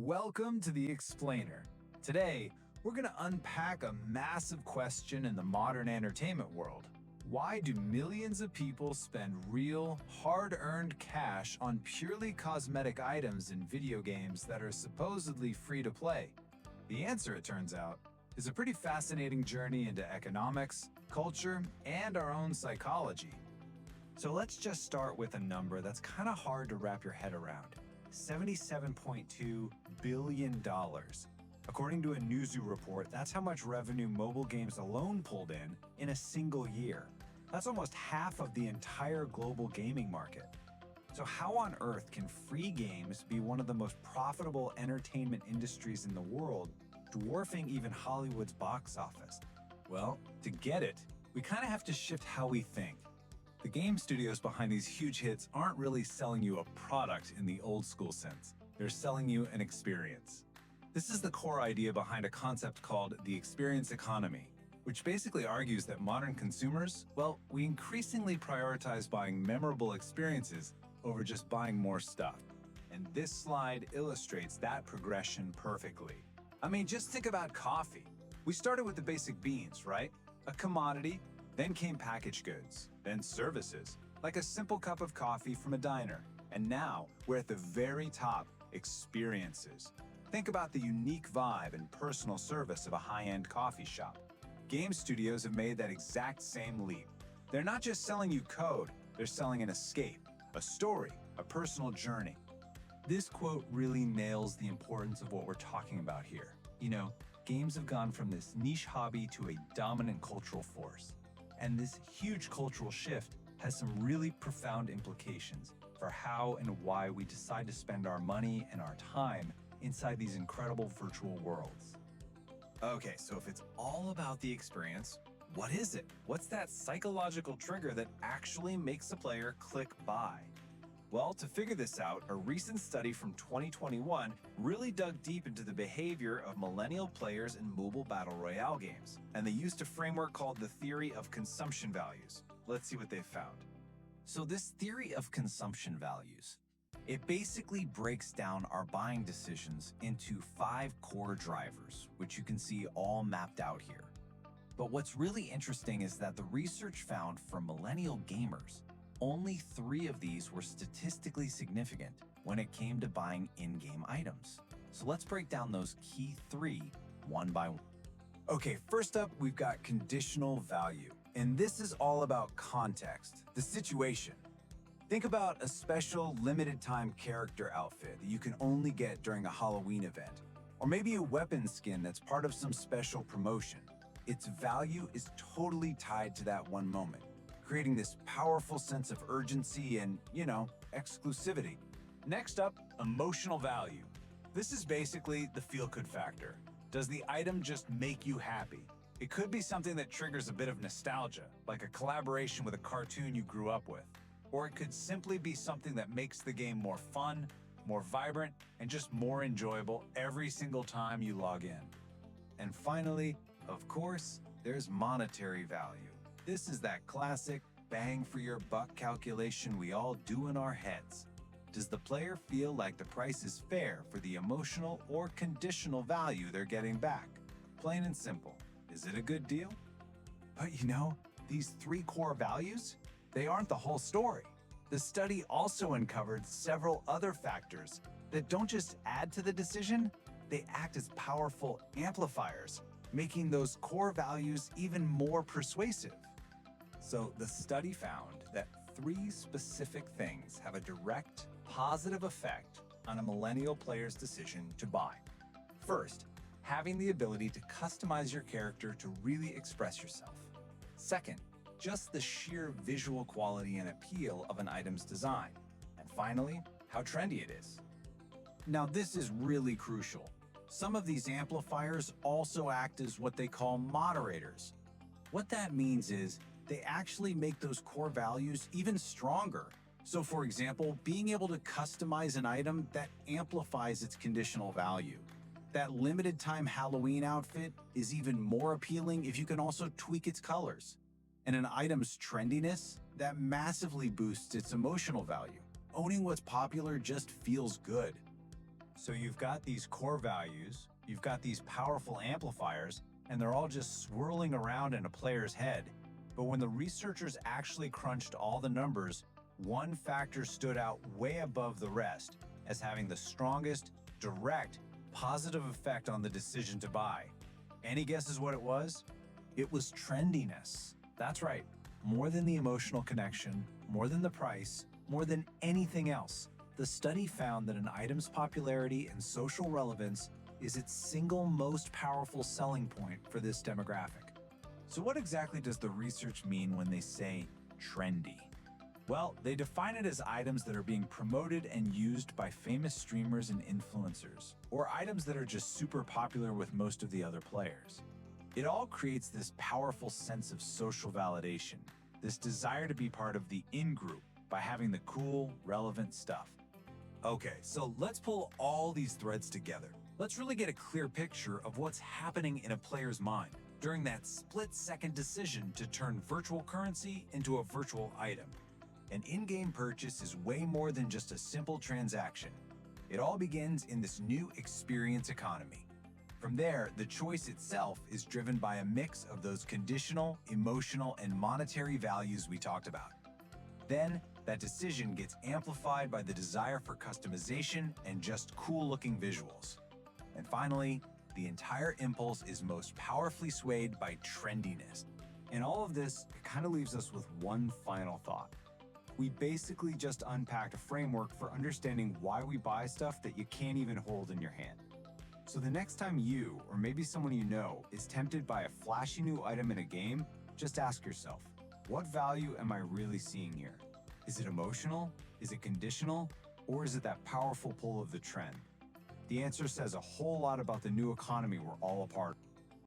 Welcome to The Explainer. Today, we're going to unpack a massive question in the modern entertainment world. Why do millions of people spend real, hard-earned cash on purely cosmetic items in video games that are supposedly free to play? The answer, it turns out, is a pretty fascinating journey into economics, culture, and our own psychology. So let's just start with a number that's kind of hard to wrap your head around. $77.2 billion. According to a Newzoo report, that's how much revenue mobile games alone pulled in a single year. That's almost half of the entire global gaming market. So how on earth can free games be one of the most profitable entertainment industries in the world, dwarfing even Hollywood's box office? Well, to get it, we kind of have to shift how we think. The game studios behind these huge hits aren't really selling you a product in the old school sense. They're selling you an experience. This is the core idea behind a concept called the experience economy, which basically argues that modern consumers, well, we increasingly prioritize buying memorable experiences over just buying more stuff. And this slide illustrates that progression perfectly. I mean, just think about coffee. We started with the basic beans, right? A commodity. Then came packaged goods, then services, like a simple cup of coffee from a diner. And now we're at the very top, experiences. Think about the unique vibe and personal service of a high-end coffee shop. Game studios have made that exact same leap. They're not just selling you code, they're selling an escape, a story, a personal journey. This quote really nails the importance of what we're talking about here. You know, games have gone from this niche hobby to a dominant cultural force. And this huge cultural shift has some really profound implications for how and why we decide to spend our money and our time inside these incredible virtual worlds. Okay, so if it's all about the experience, what is it? What's that psychological trigger that actually makes a player click buy? Well, to figure this out, a recent study from 2021 really dug deep into the behavior of millennial players in mobile battle royale games, and they used a framework called the theory of consumption values. Let's see what they found. So this theory of consumption values, it basically breaks down our buying decisions into 5 core drivers, which you can see all mapped out here. But what's really interesting is that the research found for millennial gamers, only 3 of these were statistically significant when it came to buying in-game items. So let's break down those key 3 one by one. Okay, first up, we've got conditional value. And this is all about context, the situation. Think about a special limited time character outfit that you can only get during a Halloween event, or maybe a weapon skin that's part of some special promotion. Its value is totally tied to that one moment, creating this powerful sense of urgency and, exclusivity. Next up, emotional value. This is basically the feel-good factor. Does the item just make you happy? It could be something that triggers a bit of nostalgia, like a collaboration with a cartoon you grew up with. Or it could simply be something that makes the game more fun, more vibrant, and just more enjoyable every single time you log in. And finally, of course, there's monetary value. This is that classic bang for your buck calculation we all do in our heads. Does the player feel like the price is fair for the emotional or conditional value they're getting back? Plain and simple. Is it a good deal? But these 3 core values, they aren't the whole story. The study also uncovered several other factors that don't just add to the decision, they act as powerful amplifiers, making those core values even more persuasive. So the study found that 3 specific things have a direct, positive effect on a millennial player's decision to buy. First, having the ability to customize your character to really express yourself. Second, just the sheer visual quality and appeal of an item's design. And finally, how trendy it is. Now, this is really crucial. Some of these amplifiers also act as what they call moderators. What that means is they actually make those core values even stronger. So for example, being able to customize an item that amplifies its conditional value. That limited time Halloween outfit is even more appealing if you can also tweak its colors. And an item's trendiness, that massively boosts its emotional value. Owning what's popular just feels good. So you've got these core values, you've got these powerful amplifiers, and they're all just swirling around in a player's head. But when the researchers actually crunched all the numbers, one factor stood out way above the rest as having the strongest, direct, positive effect on the decision to buy. Any guesses what it was? It was trendiness. That's right. More than the emotional connection, more than the price, more than anything else, the study found that an item's popularity and social relevance is its single most powerful selling point for this demographic. So what exactly does the research mean when they say trendy? Well, they define it as items that are being promoted and used by famous streamers and influencers, or items that are just super popular with most of the other players. It all creates this powerful sense of social validation, this desire to be part of the in-group by having the cool, relevant stuff. Okay, so let's pull all these threads together. Let's really get a clear picture of what's happening in a player's mind during that split-second decision to turn virtual currency into a virtual item. An in-game purchase is way more than just a simple transaction. It all begins in this new experience economy. From there, the choice itself is driven by a mix of those conditional, emotional, and monetary values we talked about. Then, that decision gets amplified by the desire for customization and just cool-looking visuals. And finally, the entire impulse is most powerfully swayed by trendiness. And all of this kind of leaves us with one final thought. We basically just unpacked a framework for understanding why we buy stuff that you can't even hold in your hand. So the next time you, or maybe someone you know, is tempted by a flashy new item in a game, just ask yourself, what value am I really seeing here? Is it emotional? Is it conditional? Or is it that powerful pull of the trend? The answer says a whole lot about the new economy we're all a part of.